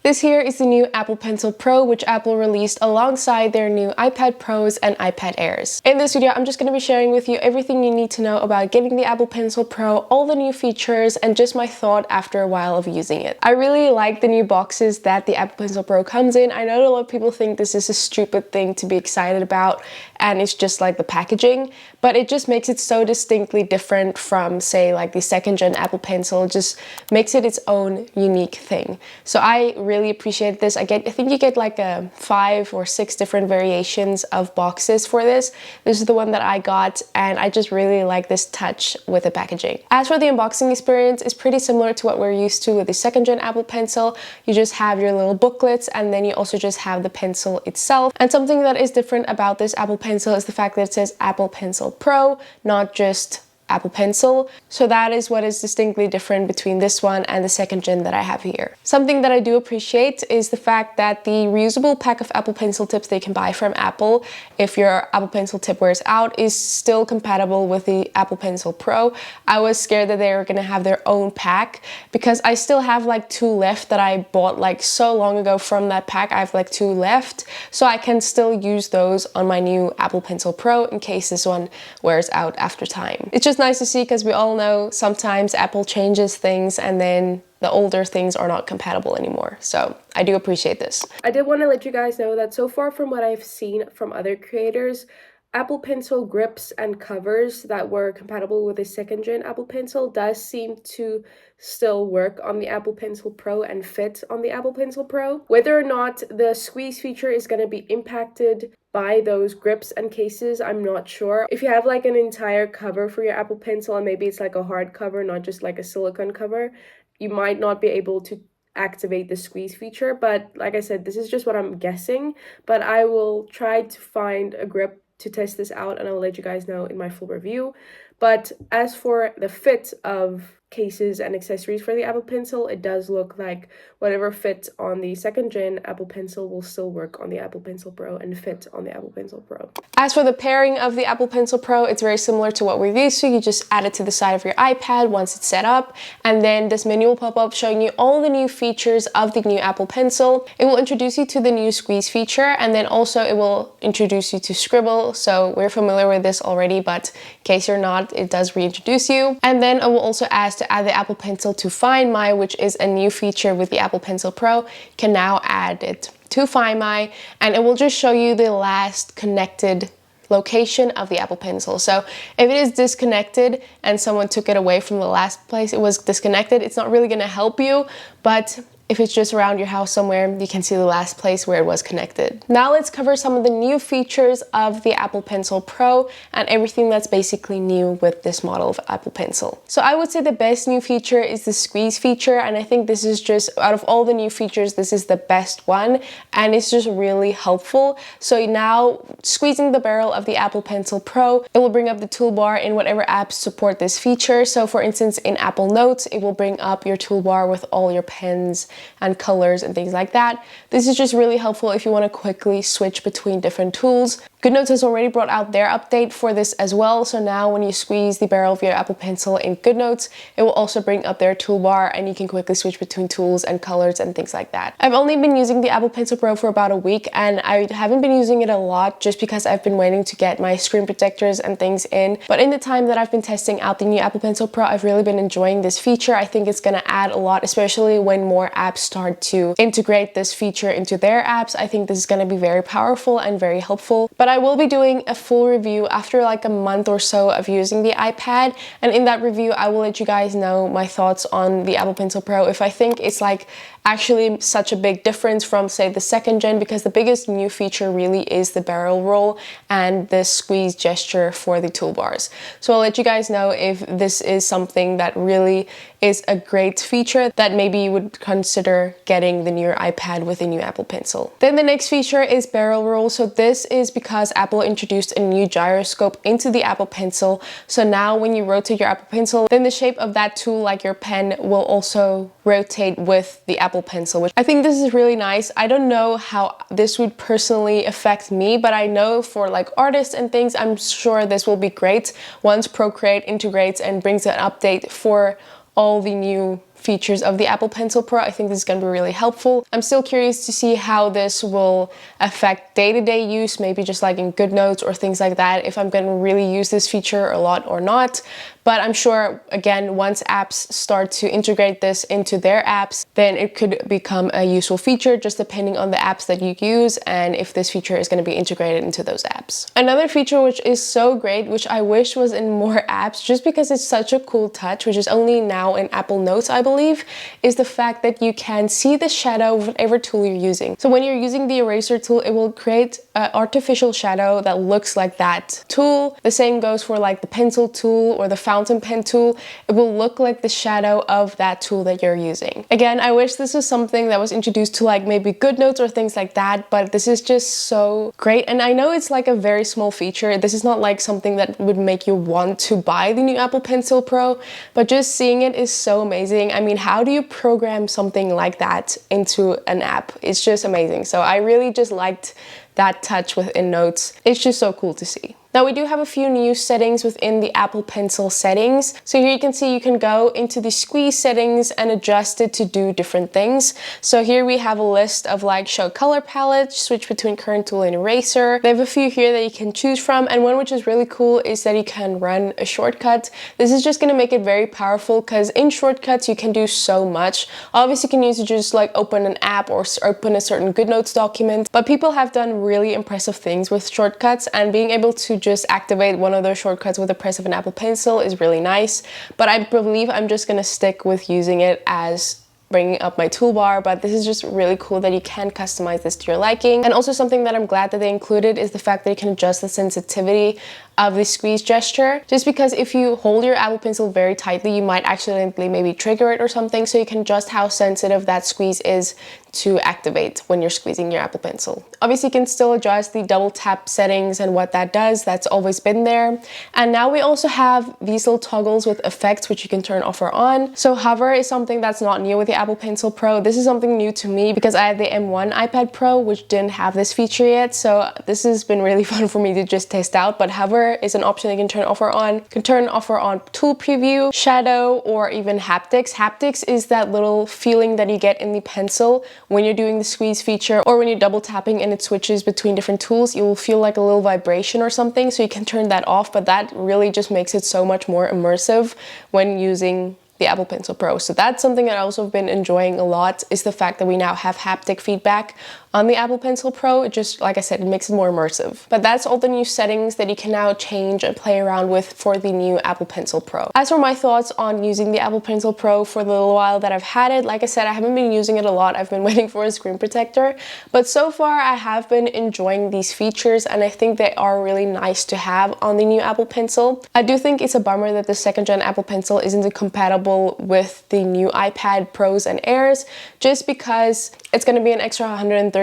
This here is the new Apple Pencil Pro, which Apple released alongside their new iPad Pros and iPad Airs. In this video, I'm just going to be sharing with you everything you need to know about getting the Apple Pencil Pro, all the new features, and just my thought after a while of using it. I really like the new boxes that the Apple Pencil Pro comes in. I know a lot of people think this is a stupid thing to be excited about, and it's just like the packaging, but it just makes it so distinctly different from, say, like the second gen Apple Pencil. It just makes it its own unique thing. So I really appreciate this. I think you get like 5 or 6 different variations of boxes for this. This is the one that I got, and I just really like this touch with the packaging. As for the unboxing experience, it's pretty similar to what we're used to with the second gen Apple Pencil. You just have your little booklets, and then you also just have the pencil itself. And something that is different about this Apple Pencil is the fact that it says Apple Pencil Pro, not just Apple Pencil. So that is what is distinctly different between this one and the second gen that I have here. Something that I do appreciate is the fact that the reusable pack of Apple Pencil tips they can buy from Apple, if your Apple Pencil tip wears out, is still compatible with the Apple Pencil Pro. I was scared that they were gonna have their own pack because I still have like 2 left that I bought like so long ago from that pack. I have like 2 left, so I can still use those on my new Apple Pencil Pro in case this one wears out after time. It's just nice to see because we all know sometimes Apple changes things and then the older things are not compatible anymore. So I do appreciate this. I did want to let you guys know that so far from what I've seen from other creators, Apple Pencil grips and covers that were compatible with the second gen Apple Pencil does seem to still work on the Apple Pencil Pro and fit on the Apple Pencil Pro. Whether or not the squeeze feature is going to be impacted by those grips and cases, I'm not sure. If you have like an entire cover for your Apple Pencil and maybe it's like a hard cover, not just like a silicone cover, you might not be able to activate the squeeze feature. But like I said, this is just what I'm guessing, but I will try to find a grip to test this out and I'll let you guys know in my full review. But as for the fit of cases and accessories for the Apple Pencil, it does look like whatever fits on the second gen Apple Pencil will still work on the Apple Pencil Pro and fit on the Apple Pencil Pro. As for the pairing of the Apple Pencil Pro, it's very similar to what we're used to. You just add it to the side of your iPad once it's set up, and then this menu will pop up showing you all the new features of the new Apple Pencil. It will introduce you to the new squeeze feature, and then also it will introduce you to Scribble. So we're familiar with this already, but in case you're not, it does reintroduce you. And then I will also ask to add the Apple Pencil to Find My, which is a new feature with the Apple Pencil Pro. You can now add it to Find My, and it will just show you the last connected location of the Apple Pencil. So if it is disconnected and someone took it away from the last place it was disconnected, it's not really going to help you, but if it's just around your house somewhere, you can see the last place where it was connected. Now let's cover some of the new features of the Apple Pencil Pro and everything that's basically new with this model of Apple Pencil. So I would say the best new feature is the squeeze feature, and I think this is just, out of all the new features, this is the best one, and it's just really helpful. So now, squeezing the barrel of the Apple Pencil Pro, it will bring up the toolbar in whatever apps support this feature. So for instance, in Apple Notes, it will bring up your toolbar with all your pens and colors and things like that. This is just really helpful if you want to quickly switch between different tools. Goodnotes has already brought out their update for this as well, so now when you squeeze the barrel of your Apple Pencil in Goodnotes, it will also bring up their toolbar and you can quickly switch between tools and colors and things like that. I've only been using the Apple Pencil Pro for about a week, and I haven't been using it a lot just because I've been waiting to get my screen protectors and things in. But in the time that I've been testing out the new Apple Pencil Pro, I've really been enjoying this feature. I think it's going to add a lot, especially when more apps start to integrate this feature into their apps. I think this is going to be very powerful and very helpful. But I will be doing a full review after like a month or so of using the iPad, and in that review I will let you guys know my thoughts on the Apple Pencil Pro, if I think it's like actually such a big difference from, say, the second gen, because the biggest new feature really is the barrel roll and the squeeze gesture for the toolbars. So I'll let you guys know if this is something that really is a great feature that maybe you would consider getting the newer iPad with a new Apple Pencil. Then the next feature is barrel roll. So this is because Apple introduced a new gyroscope into the Apple Pencil. So now when you rotate your Apple Pencil, then the shape of that tool, like your pen, will also rotate with the Apple Pencil, which I think this is really nice. I don't know how this would personally affect me, but I know for like artists and things, I'm sure this will be great once Procreate integrates and brings an update for all the new features of the Apple Pencil Pro. I think this is going to be really helpful. I'm still curious to see how this will affect day-to-day use, maybe just like in GoodNotes or things like that, if I'm going to really use this feature a lot or not. But I'm sure, again, once apps start to integrate this into their apps, then it could become a useful feature just depending on the apps that you use and if this feature is going to be integrated into those apps. Another feature which is so great, which I wish was in more apps just because it's such a cool touch, which is only now in Apple Notes, I believe, is the fact that you can see the shadow of whatever tool you're using. So when you're using the eraser tool, it will create an artificial shadow that looks like that tool. The same goes for like the pencil tool or the fountain pen tool. It will look like the shadow of that tool that you're using. Again, I wish this was something that was introduced to like maybe GoodNotes or things like that, but this is just so great. And I know it's like a very small feature. This is not like something that would make you want to buy the new Apple Pencil Pro, but just seeing it is so amazing. I mean, how do you program something like that into an app? It's just amazing. So I really just liked that touch within Notes. It's just so cool to see. Now we do have a few new settings within the Apple Pencil settings. So here you can see you can go into the squeeze settings and adjust it to do different things. So here we have a list of like show color palette, switch between current tool and eraser. They have a few here that you can choose from, and one which is really cool is that you can run a shortcut. This is just going to make it very powerful because in shortcuts you can do so much. Obviously you can use it to just like open an app or open a certain GoodNotes document, but people have done really impressive things with shortcuts, and being able to just activate one of those shortcuts with the press of an Apple Pencil is really nice. But I believe I'm just gonna stick with using it as bringing up my toolbar, but this is just really cool that you can customize this to your liking. And also something that I'm glad that they included is the fact that you can adjust the sensitivity of the squeeze gesture, just because if you hold your Apple Pencil very tightly, you might accidentally maybe trigger it or something, so you can adjust how sensitive that squeeze is to activate when you're squeezing your Apple Pencil. Obviously you can still adjust the double tap settings and what that does. That's always been there. And now we also have these little toggles with effects which you can turn off or on. So hover is something that's not new with the Apple Pencil Pro. This is something new to me because I had the M1 iPad Pro which didn't have this feature yet, so this has been really fun for me to just test out. But hover is an option you can turn off or on. You can turn off or on tool preview, shadow, or even haptics. Haptics is that little feeling that you get in the pencil when you're doing the squeeze feature, or when you're double tapping and it switches between different tools, you will feel like a little vibration or something, so you can turn that off, but that really just makes it so much more immersive when using the Apple Pencil Pro. So that's something that I also have been enjoying a lot, is the fact that we now have haptic feedback on the Apple Pencil Pro. It just, like I said, it makes it more immersive. But that's all the new settings that you can now change and play around with for the new Apple Pencil Pro. As for my thoughts on using the Apple Pencil Pro for the little while that I've had it, like I said, I haven't been using it a lot. I've been waiting for a screen protector, but so far I have been enjoying these features, and I think they are really nice to have on the new Apple Pencil. I do think it's a bummer that the second gen Apple Pencil isn't compatible with the new iPad Pros and Airs, just because it's going to be an extra $130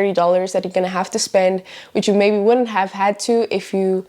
that you're going to have to spend, which you maybe wouldn't have had to if you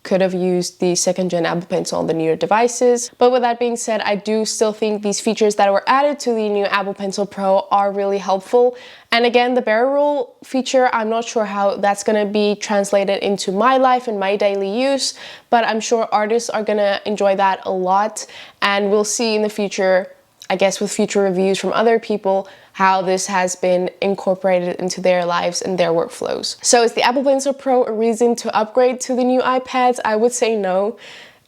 could have used the second gen Apple Pencil on the newer devices. But with that being said, I do still think these features that were added to the new Apple Pencil Pro are really helpful. And again, the barrel roll feature, I'm not sure how that's going to be translated into my life and my daily use, but I'm sure artists are going to enjoy that a lot. And we'll see in the future, I guess with future reviews from other people, how this has been incorporated into their lives and their workflows. So is the Apple Pencil Pro a reason to upgrade to the new iPads? I would say no.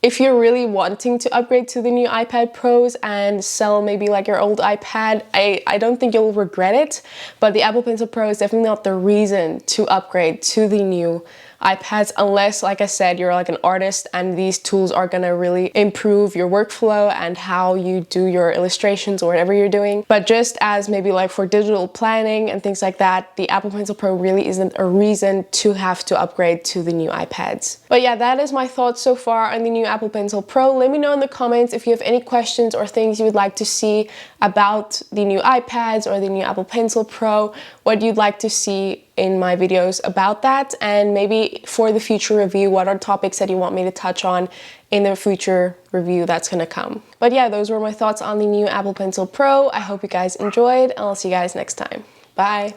If you're really wanting to upgrade to the new iPad Pros and sell maybe like your old iPad, I don't think you'll regret it, but the Apple Pencil Pro is definitely not the reason to upgrade to the new iPads, unless, like I said, you're like an artist and these tools are gonna really improve your workflow and how you do your illustrations or whatever you're doing. But just as maybe like for digital planning and things like that, the Apple Pencil Pro really isn't a reason to have to upgrade to the new iPads. But yeah, that is my thoughts so far on the new Apple Pencil Pro. Let me know in the comments if you have any questions or things you would like to see about the new iPads or the new Apple Pencil Pro, what you'd like to see in my videos about that, and maybe for the future review, what are topics that you want me to touch on in the future review that's gonna come. But yeah, those were my thoughts on the new Apple Pencil Pro. I hope you guys enjoyed, and I'll see you guys next time. Bye.